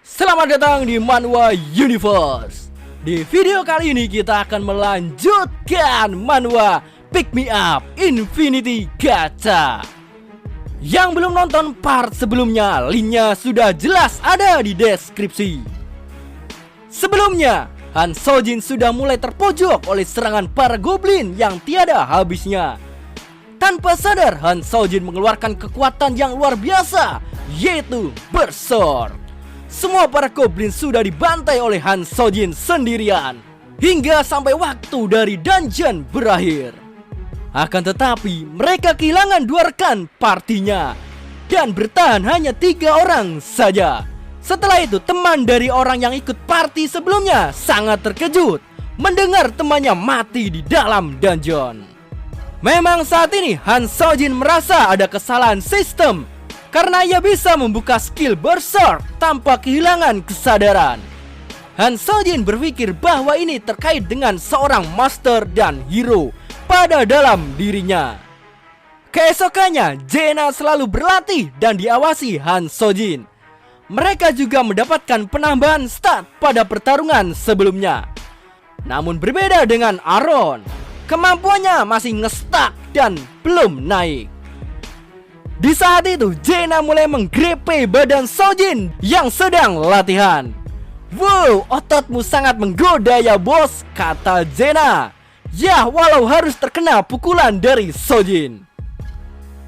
Selamat datang di Manhwa Universe. Di video kali ini kita akan melanjutkan manhwa Pick Me Up Infinity Gacha. Yang belum nonton part sebelumnya, linknya sudah jelas ada di deskripsi. Sebelumnya, Han Sojin sudah mulai terpojok oleh serangan para goblin yang tiada habisnya. Tanpa sadar, Han Sojin mengeluarkan kekuatan yang luar biasa, yaitu Berserk. Semua para goblin sudah dibantai oleh Han Sojin sendirian hingga sampai waktu dari dungeon berakhir. Akan tetapi mereka kehilangan 2 rekan partinya dan bertahan hanya 3 orang saja. Setelah itu teman dari orang yang ikut party sebelumnya sangat terkejut mendengar temannya mati di dalam dungeon. Memang saat ini Han Sojin merasa ada kesalahan sistem karena ia bisa membuka skill Berserk tanpa kehilangan kesadaran. Han Sojin berpikir bahwa ini terkait dengan seorang master dan hero pada dalam dirinya. Keesokannya, Jaina selalu berlatih dan diawasi Han Sojin. Mereka juga mendapatkan penambahan stat pada pertarungan sebelumnya. Namun berbeda dengan Aaron, kemampuannya masih ngestak dan belum naik. Di saat itu, Jaina mulai menggrepe badan Sojin yang sedang latihan. "Wow, ototmu sangat menggoda ya bos," kata Jaina. Ya, walau harus terkena pukulan dari Sojin.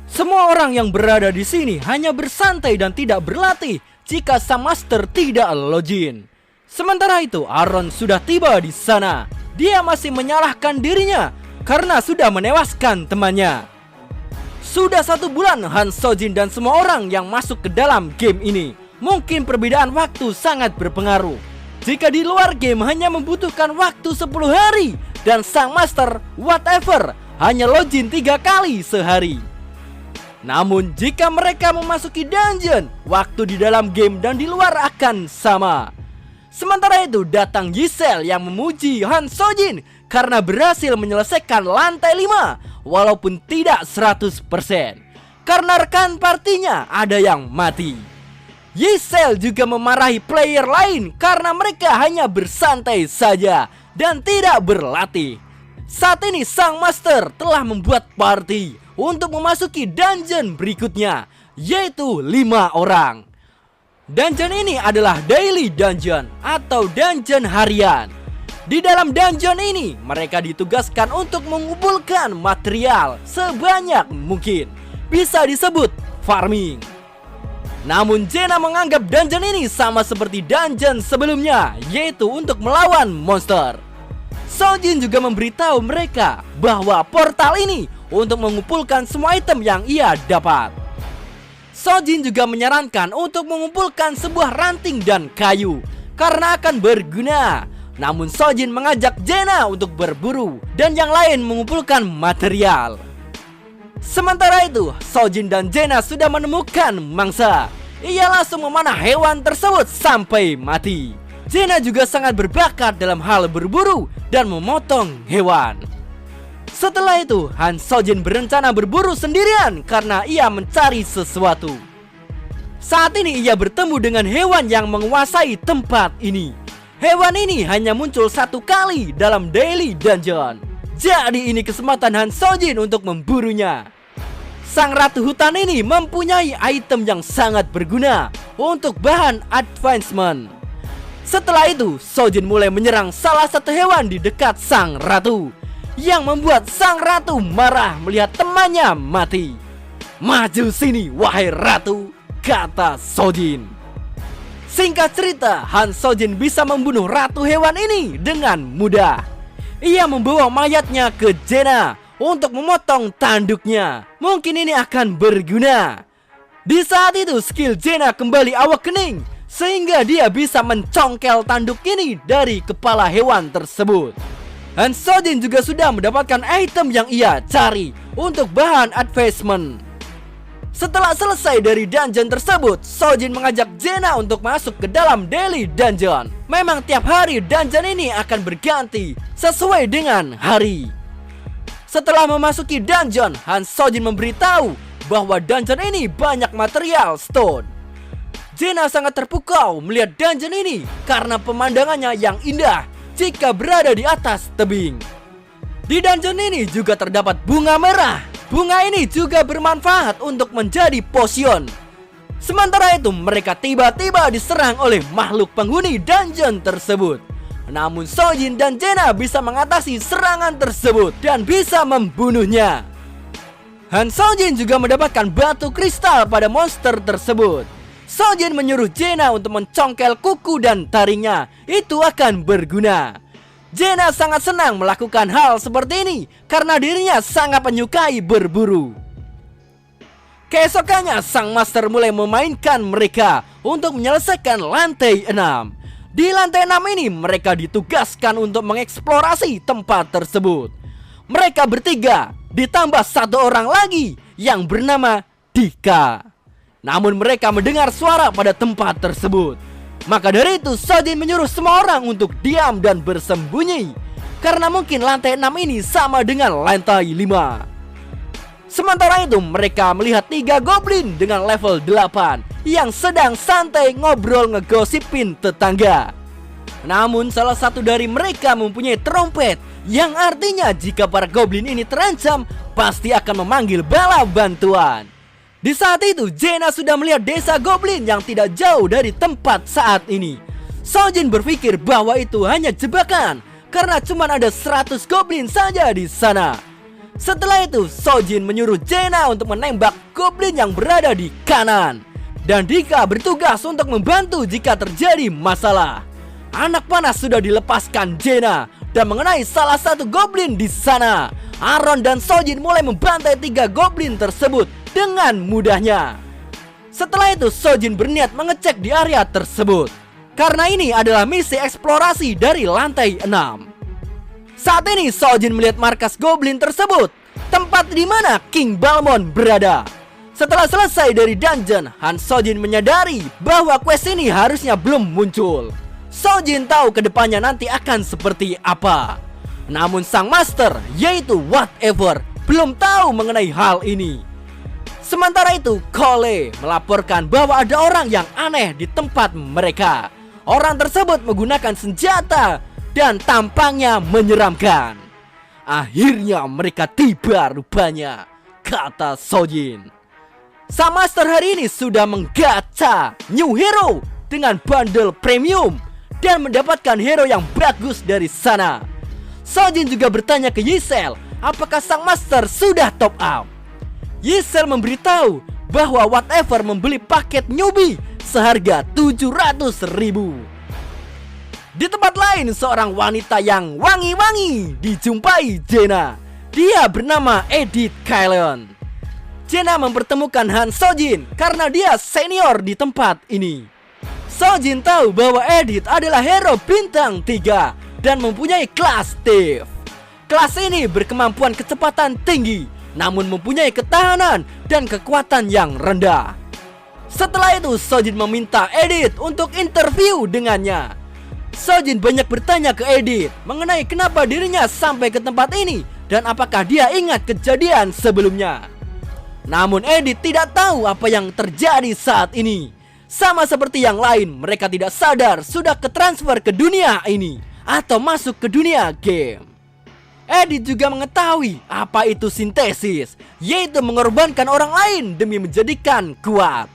Semua orang yang berada di sini hanya bersantai dan tidak berlatih jika sang master tidak login. Sementara itu, Aaron sudah tiba di sana. Dia masih menyalahkan dirinya karena sudah menewaskan temannya. Sudah 1 bulan Han Sojin dan semua orang yang masuk ke dalam game ini. Mungkin perbedaan waktu sangat berpengaruh. Jika di luar game hanya membutuhkan waktu 10 hari dan sang master whatever hanya login 3 kali sehari. Namun jika mereka memasuki dungeon, waktu di dalam game dan di luar akan sama. Sementara itu datang Giselle yang memuji Han Sojin karena berhasil menyelesaikan lantai 5 walaupun tidak 100% karena rekan partinya ada yang mati. Giselle juga memarahi player lain karena mereka hanya bersantai saja dan tidak berlatih. Saat ini sang master telah membuat party untuk memasuki dungeon berikutnya, yaitu 5 orang. Dungeon ini adalah daily dungeon atau dungeon harian. Di dalam dungeon ini, mereka ditugaskan untuk mengumpulkan material sebanyak mungkin. Bisa disebut farming. Namun Jaina menganggap dungeon ini sama seperti dungeon sebelumnya, yaitu untuk melawan monster. Sojin juga memberitahu mereka bahwa portal ini untuk mengumpulkan semua item yang ia dapat. Sojin juga menyarankan untuk mengumpulkan sebuah ranting dan kayu karena akan berguna. Namun Sojin mengajak Jaina untuk berburu dan yang lain mengumpulkan material. Sementara itu, Sojin dan Jaina sudah menemukan mangsa. Ia langsung memanah hewan tersebut sampai mati. Jaina juga sangat berbakat dalam hal berburu dan memotong hewan. Setelah itu, Han Sojin berencana berburu sendirian karena ia mencari sesuatu. Saat ini ia bertemu dengan hewan yang menguasai tempat ini. Hewan ini hanya muncul 1 kali dalam daily dungeon. Jadi ini kesempatan Han Sojin untuk memburunya. Sang ratu hutan ini mempunyai item yang sangat berguna untuk bahan advancement. Setelah itu, Sojin mulai menyerang salah satu hewan di dekat sang ratu, yang membuat sang ratu marah melihat temannya mati. "Maju sini, wahai ratu," kata Sojin. Singkat cerita, Han Sojin bisa membunuh ratu hewan ini dengan mudah. Ia membawa mayatnya ke Jaina untuk memotong tanduknya. Mungkin ini akan berguna. Di saat itu skill Jaina kembali awakening sehingga dia bisa mencongkel tanduk ini dari kepala hewan tersebut. Han Sojin juga sudah mendapatkan item yang ia cari untuk bahan advancement. Setelah selesai dari dungeon tersebut, Sojin mengajak Jaina untuk masuk ke dalam daily dungeon. Memang tiap hari dungeon ini akan berganti sesuai dengan hari. Setelah memasuki dungeon, Han Sojin memberitahu bahwa dungeon ini banyak material stone. Jaina sangat terpukau melihat dungeon ini karena pemandangannya yang indah jika berada di atas tebing. Di dungeon ini juga terdapat bunga merah. Bunga ini juga bermanfaat untuk menjadi potion. Sementara itu mereka tiba-tiba diserang oleh makhluk penghuni dungeon tersebut. Namun Sojin dan Jaina bisa mengatasi serangan tersebut dan bisa membunuhnya. Han Sojin juga mendapatkan batu kristal pada monster tersebut. Sojin menyuruh Jaina untuk mencongkel kuku dan taringnya. Itu akan berguna. Jaina sangat senang melakukan hal seperti ini karena dirinya sangat menyukai berburu. Keesokannya sang master mulai memainkan mereka untuk menyelesaikan lantai 6. Di lantai 6 ini mereka ditugaskan untuk mengeksplorasi tempat tersebut. Mereka bertiga ditambah satu orang lagi yang bernama Dika. Namun mereka mendengar suara pada tempat tersebut. Maka dari itu Sojin menyuruh semua orang untuk diam dan bersembunyi, karena mungkin lantai 6 ini sama dengan lantai 5. Sementara itu mereka melihat 3 goblin dengan level 8 yang sedang santai ngobrol ngegosipin tetangga. Namun salah satu dari mereka mempunyai trompet, yang artinya jika para goblin ini terancam pasti akan memanggil bala bantuan. Di saat itu Jaina sudah melihat desa goblin yang tidak jauh dari tempat saat ini. Sojin berpikir bahwa itu hanya jebakan karena cuma ada 100 goblin saja di sana. Setelah itu Sojin menyuruh Jaina untuk menembak goblin yang berada di kanan, dan Dika bertugas untuk membantu jika terjadi masalah. Anak panas sudah dilepaskan Jaina dan mengenai salah satu goblin di sana. Aaron dan Sojin mulai membantai 3 goblin tersebut dengan mudahnya. Setelah itu Sojin berniat mengecek di area tersebut, karena ini adalah misi eksplorasi dari lantai 6. Saat ini Sojin melihat markas goblin tersebut, tempat di mana King Balmon berada. Setelah selesai dari dungeon, Han Sojin menyadari bahwa quest ini harusnya belum muncul. Sojin tahu kedepannya nanti akan seperti apa. Namun sang master, yaitu Whatever, belum tahu mengenai hal ini. Sementara itu Cole melaporkan bahwa ada orang yang aneh di tempat mereka. Orang tersebut menggunakan senjata dan tampangnya menyeramkan. Akhirnya mereka tiba rupanya, kata Sojin. Sang master hari ini sudah menggacha new hero dengan bundle premium dan mendapatkan hero yang bagus dari sana. Sojin juga bertanya ke Yisel apakah sang master sudah top up. Yisel memberitahu bahwa Whatever membeli paket newbie seharga 700.000. Di tempat lain seorang wanita yang wangi-wangi dijumpai Jaina. Dia bernama Edith Kyleon. Jaina mempertemukan Han Sojin karena dia senior di tempat ini. Sojin tahu bahwa Edith adalah hero bintang 3 dan mempunyai kelas Thief. Kelas ini berkemampuan kecepatan tinggi, namun mempunyai ketahanan dan kekuatan yang rendah. Setelah itu Sojin meminta Edith untuk interview dengannya. Sojin banyak bertanya ke Edith mengenai kenapa dirinya sampai ke tempat ini dan apakah dia ingat kejadian sebelumnya. Namun Edith tidak tahu apa yang terjadi saat ini. Sama seperti yang lain, mereka tidak sadar sudah ketransfer ke dunia ini atau masuk ke dunia game. Edith juga mengetahui apa itu sintesis, yaitu mengorbankan orang lain demi menjadikan kuat.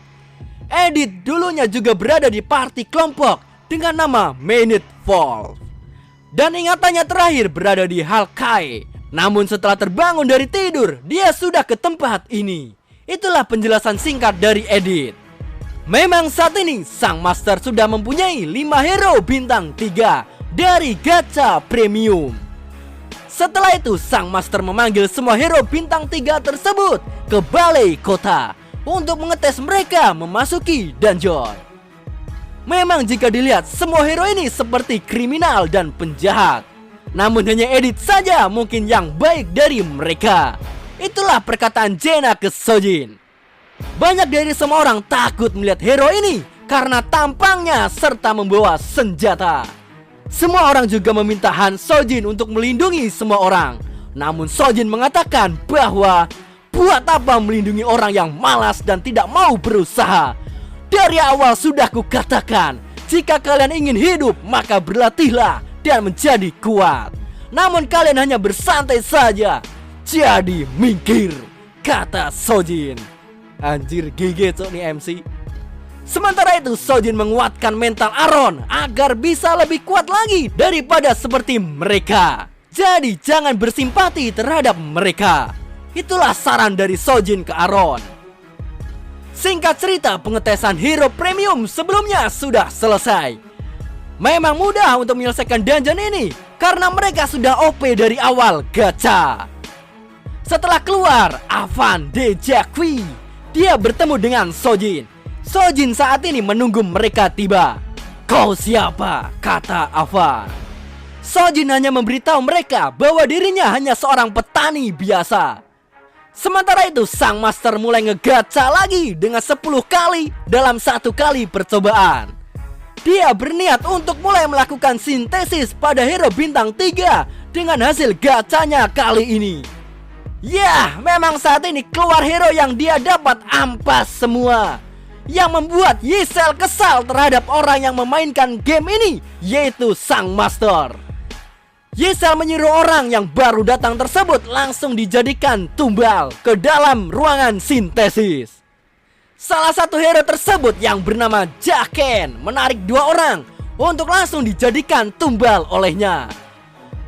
Edith dulunya juga berada di party kelompok dengan nama Minute Fall, dan ingatannya terakhir berada di Halkai. Namun setelah terbangun dari tidur, dia sudah ke tempat ini. Itulah penjelasan singkat dari Edith. Memang saat ini sang master sudah mempunyai 5 hero bintang 3 dari gacha premium. Setelah itu sang master memanggil semua hero bintang 3 tersebut ke balai kota untuk mengetes mereka memasuki dungeon. Memang jika dilihat semua hero ini seperti kriminal dan penjahat, namun hanya Edith saja mungkin yang baik dari mereka. Itulah perkataan Jaina ke Sojin. Banyak dari semua orang takut melihat hero ini karena tampangnya serta membawa senjata. Semua orang juga meminta Han Sojin untuk melindungi semua orang. Namun Sojin mengatakan bahwa buat apa melindungi orang yang malas dan tidak mau berusaha. Dari awal sudah kukatakan, jika kalian ingin hidup, maka berlatihlah dan menjadi kuat. Namun kalian hanya bersantai saja. Jadi minggir, kata Sojin. Anjir, GG cok nih MC. Sementara itu Sojin menguatkan mental Aron agar bisa lebih kuat lagi daripada seperti mereka. Jadi jangan bersimpati terhadap mereka. Itulah saran dari Sojin ke Aron. Singkat cerita, pengetesan hero premium sebelumnya sudah selesai. Memang mudah untuk menyelesaikan dungeon ini karena mereka sudah OP dari awal gacha. Setelah keluar, Avan Dejakwi, dia bertemu dengan Sojin. Sojin saat ini menunggu mereka tiba. Kau siapa? Kata Avan. Sojin hanya memberitahu mereka bahwa dirinya hanya seorang petani biasa. Sementara itu sang master mulai ngegacha lagi dengan 10 kali dalam 1 kali percobaan. Dia berniat untuk mulai melakukan sintesis pada hero bintang 3 dengan hasil gacanya kali ini. Ya, memang saat ini keluar hero yang dia dapat ampas semua, yang membuat Yisel kesal terhadap orang yang memainkan game ini, yaitu sang master. Yisel menyuruh orang yang baru datang tersebut langsung dijadikan tumbal ke dalam ruangan sintesis. Salah satu hero tersebut yang bernama Jaken menarik 2 orang untuk langsung dijadikan tumbal olehnya.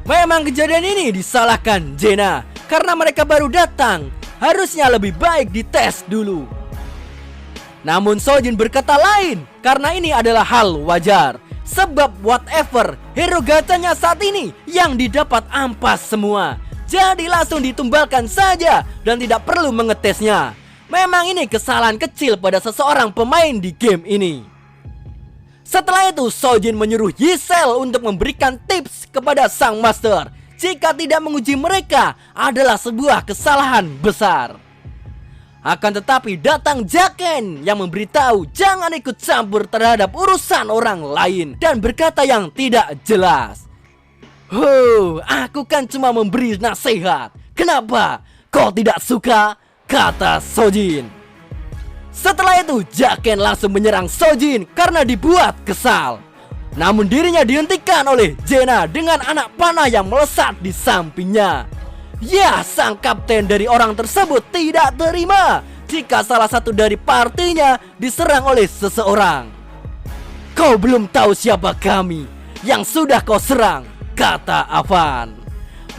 Memang kejadian ini disalahkan Jaina karena mereka baru datang, harusnya lebih baik dites dulu. Namun Sojin berkata lain karena ini adalah hal wajar. Sebab whatever, hero gacanya saat ini yang didapat ampas semua. Jadi langsung ditumbalkan saja dan tidak perlu mengetesnya. Memang ini kesalahan kecil pada seseorang pemain di game ini. Setelah itu Sojin menyuruh Yisel untuk memberikan tips kepada sang master. Jika tidak menguji mereka adalah sebuah kesalahan besar. Akan tetapi datang Jaken yang memberitahu jangan ikut campur terhadap urusan orang lain dan berkata yang tidak jelas. Aku kan cuma memberi nasihat. Kenapa kau tidak suka? Kata Sojin. Setelah itu Jaken langsung menyerang Sojin karena dibuat kesal. Namun dirinya dihentikan oleh Jaina dengan anak panah yang melesat di sampingnya. Ya, sang kapten dari orang tersebut tidak terima jika salah satu dari partinya diserang oleh seseorang. Kau belum tahu siapa kami yang sudah kau serang, kata Avan.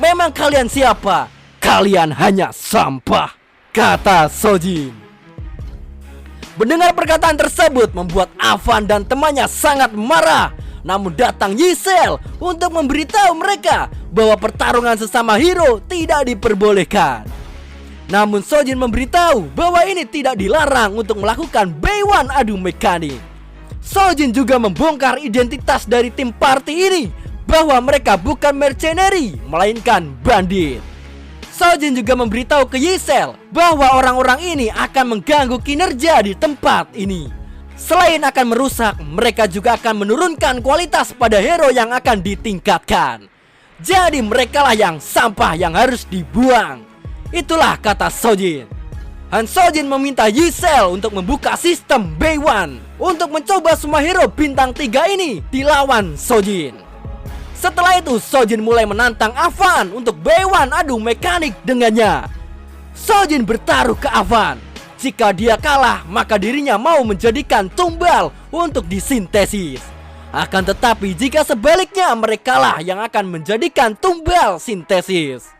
Memang kalian siapa? Kalian hanya sampah, kata Sojin. Mendengar perkataan tersebut membuat Avan dan temannya sangat marah. Namun datang Yisel untuk memberitahu mereka bahwa pertarungan sesama hero tidak diperbolehkan. Namun Sojin memberitahu bahwa ini tidak dilarang untuk melakukan B1 adu mekanik. Sojin juga membongkar identitas dari tim party ini, bahwa mereka bukan mercenary melainkan bandit. Sojin juga memberitahu ke Yisel bahwa orang-orang ini akan mengganggu kinerja di tempat ini. Selain akan merusak, mereka juga akan menurunkan kualitas pada hero yang akan ditingkatkan. Jadi merekalah yang sampah yang harus dibuang. Itulah kata Sojin. Han Sojin meminta Yisel untuk membuka sistem B1 untuk mencoba semua hero bintang 3 ini dilawan Sojin. Setelah itu Sojin mulai menantang Avan untuk B1 adu mekanik dengannya. Sojin bertaruh ke Avan. Jika dia kalah, maka dirinya mau menjadikan tumbal untuk disintesis. Akan tetapi jika sebaliknya, merekalah yang akan menjadikan tumbal sintesis.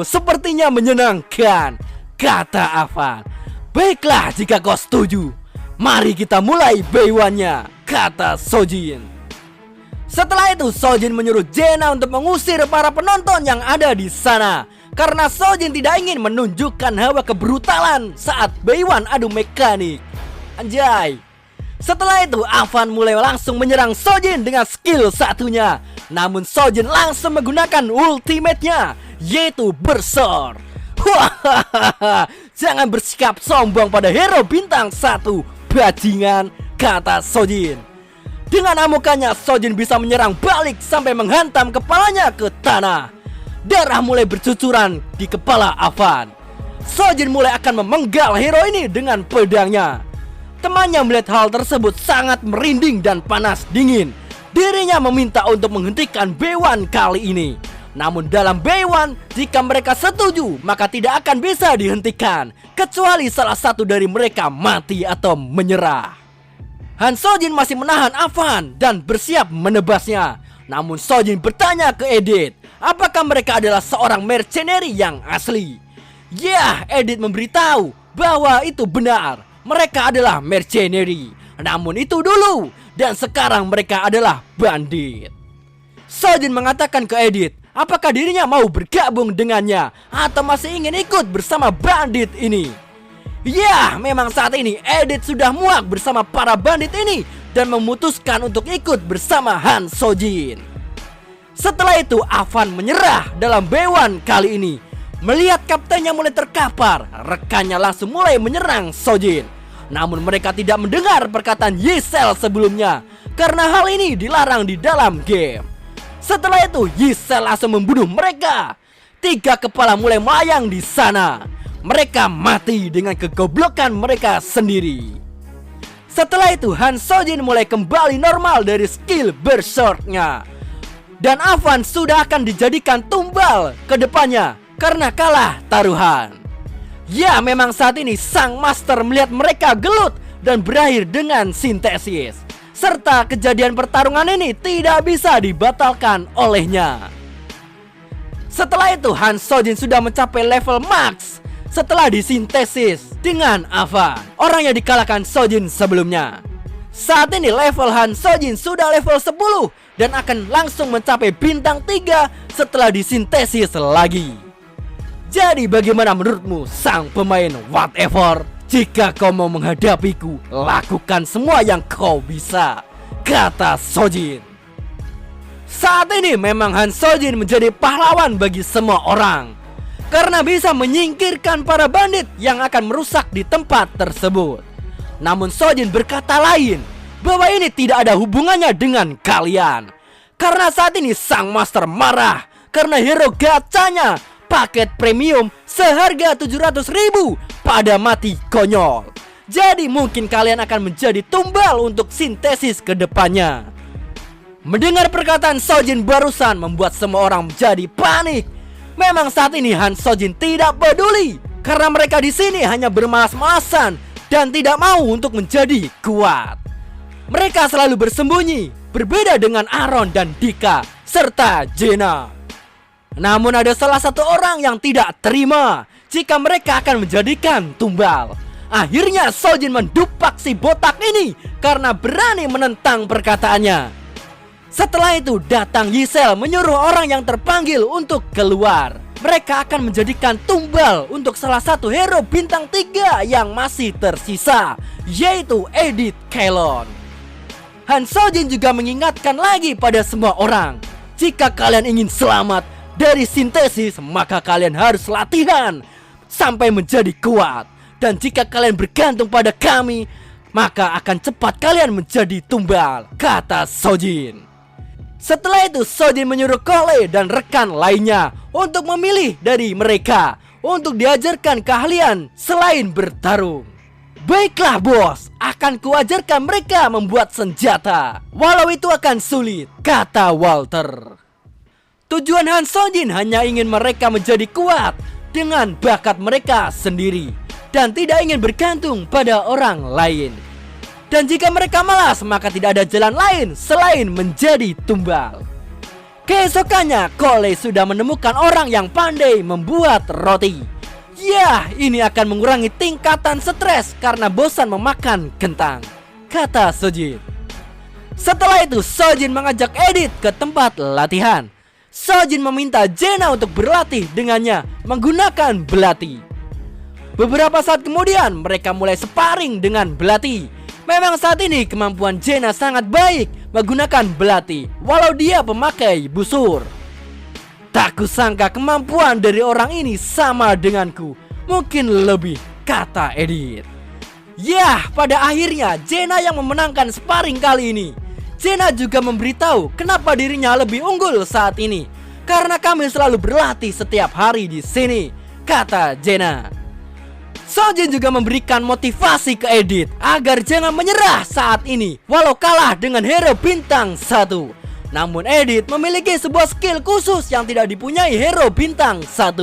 Sepertinya menyenangkan, kata Avan. Baiklah jika kau setuju, mari kita mulai B1-nya, kata Sojin. Setelah itu Sojin menyuruh Jaina untuk mengusir para penonton yang ada di sana, karena Sojin tidak ingin menunjukkan hawa kebrutalan saat B1 adu mekanik. Anjay. Setelah itu Avan mulai langsung menyerang Sojin dengan skill satunya. Namun Sojin langsung menggunakan ultimate-nya, yaitu Berserk. Jangan bersikap sombong pada hero bintang 1, bajingan, kata Sojin. Dengan amukannya Sojin bisa menyerang balik sampai menghantam kepalanya ke tanah. Darah mulai bercucuran di kepala Avan. Sojin mulai akan memenggal hero ini dengan pedangnya. Temannya melihat hal tersebut sangat merinding dan panas dingin. Dirinya meminta untuk menghentikan B1 kali ini. Namun dalam B1, jika mereka setuju, maka tidak akan bisa dihentikan kecuali salah satu dari mereka mati atau menyerah. Han Sojin masih menahan Avan dan bersiap menebasnya. Namun Sojin bertanya ke Edith, apakah mereka adalah seorang mercenary yang asli? Ya, Edith memberitahu bahwa itu benar. Mereka adalah mercenary. Namun itu dulu, dan sekarang mereka adalah bandit. Sojin mengatakan ke Edith, apakah dirinya mau bergabung dengannya atau masih ingin ikut bersama bandit ini? Ya, memang saat ini Edith sudah muak bersama para bandit ini dan memutuskan untuk ikut bersama Han Sojin. Setelah itu Avan menyerah dalam B1 kali ini. Melihat kaptennya mulai terkapar, rekannya langsung mulai menyerang Sojin. Namun mereka tidak mendengar perkataan Yisel sebelumnya, karena hal ini dilarang di dalam game. Setelah itu Yisel langsung membunuh mereka. 3 kepala mulai melayang di sana. Mereka mati dengan kegoblokan mereka sendiri. Setelah itu Han Sojin mulai kembali normal dari skill berserknya. Dan Avan sudah akan dijadikan tumbal ke depannya karena kalah taruhan. Ya, memang saat ini sang master melihat mereka gelut dan berakhir dengan sintesis. Serta kejadian pertarungan ini tidak bisa dibatalkan olehnya. Setelah itu Han Sojin sudah mencapai level max setelah disintesis dengan Avan, orang yang dikalahkan Sojin sebelumnya. Saat ini level Han Sojin sudah level 10 dan akan langsung mencapai bintang 3 setelah disintesis lagi. Jadi bagaimana menurutmu sang pemain whatever? Jika kau mau menghadapiku, lakukan semua yang kau bisa, kata Sojin. Saat ini memang Han Sojin menjadi pahlawan bagi semua orang, karena bisa menyingkirkan para bandit yang akan merusak di tempat tersebut. Namun Sojin berkata lain, bahwa ini tidak ada hubungannya dengan kalian. Karena saat ini sang master marah karena hero gacanya paket premium seharga 700.000 pada mati konyol. Jadi mungkin kalian akan menjadi tumbal untuk sintesis ke depannya. Mendengar perkataan Sojin barusan membuat semua orang menjadi panik. Memang saat ini Han Sojin tidak peduli karena mereka di sini hanya bermalas-malasan dan tidak mau untuk menjadi kuat. Mereka selalu bersembunyi, berbeda dengan Aaron dan Dika serta Jenna. Namun ada salah satu orang yang tidak terima jika mereka akan menjadikan tumbal. Akhirnya Sojin mendupak si botak ini karena berani menentang perkataannya. Setelah itu datang Yisel menyuruh orang yang terpanggil untuk keluar. Mereka akan menjadikan tumbal untuk salah satu hero bintang 3 yang masih tersisa, yaitu Edith Kelon. Han Sojin juga mengingatkan lagi pada semua orang, jika kalian ingin selamat dari sintesis, maka kalian harus latihan sampai menjadi kuat. Dan jika kalian bergantung pada kami, maka akan cepat kalian menjadi tumbal, kata Sojin. Setelah itu Sojin menyuruh Cole dan rekan lainnya untuk memilih dari mereka untuk diajarkan keahlian selain bertarung. Baiklah bos, akan kuajarkan mereka membuat senjata, walau itu akan sulit, kata Walter. Tujuan Han Sojin hanya ingin mereka menjadi kuat dengan bakat mereka sendiri dan tidak ingin bergantung pada orang lain. Dan jika mereka malas, maka tidak ada jalan lain selain menjadi tumbal. Keesokannya, Cole sudah menemukan orang yang pandai membuat roti. Ya, ini akan mengurangi tingkatan stres karena bosan memakan kentang, kata Sojin. Setelah itu, Sojin mengajak Edith ke tempat latihan. Sojin meminta Jenna untuk berlatih dengannya menggunakan belati. Beberapa saat kemudian mereka mulai sparring dengan belati. Memang saat ini kemampuan Jenna sangat baik menggunakan belati, walau dia pemakai busur. Tak kusangka kemampuan dari orang ini sama denganku, mungkin lebih, kata Edith. Yah, pada akhirnya Jenna yang memenangkan sparring kali ini. Jenna juga memberitahu kenapa dirinya lebih unggul saat ini, karena kami selalu berlatih setiap hari di sini, kata Jenna. Sojin juga memberikan motivasi ke Edith agar jangan menyerah saat ini walau kalah dengan hero bintang 1. Namun Edith memiliki sebuah skill khusus yang tidak dipunyai hero bintang 1.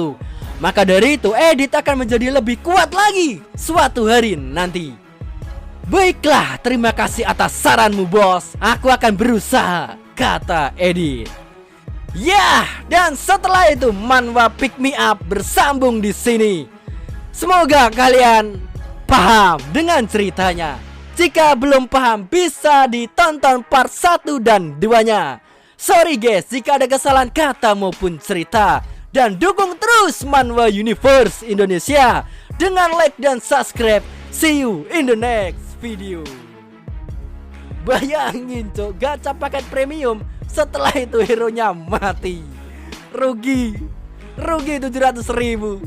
Maka dari itu Edith akan menjadi lebih kuat lagi suatu hari nanti. Baiklah, terima kasih atas saranmu bos. Aku akan berusaha, kata Edith. Yah, dan setelah itu manhwa Pick Me Up bersambung di sini. Semoga kalian paham dengan ceritanya. Jika belum paham bisa ditonton part 1 dan 2-nya. Sorry guys jika ada kesalahan kata maupun cerita. Dan dukung terus Manhwa Universe Indonesia dengan like dan subscribe. See you in the next video. Bayangin cok, gacha paket premium, setelah itu hero nya mati. Rugi 700.000.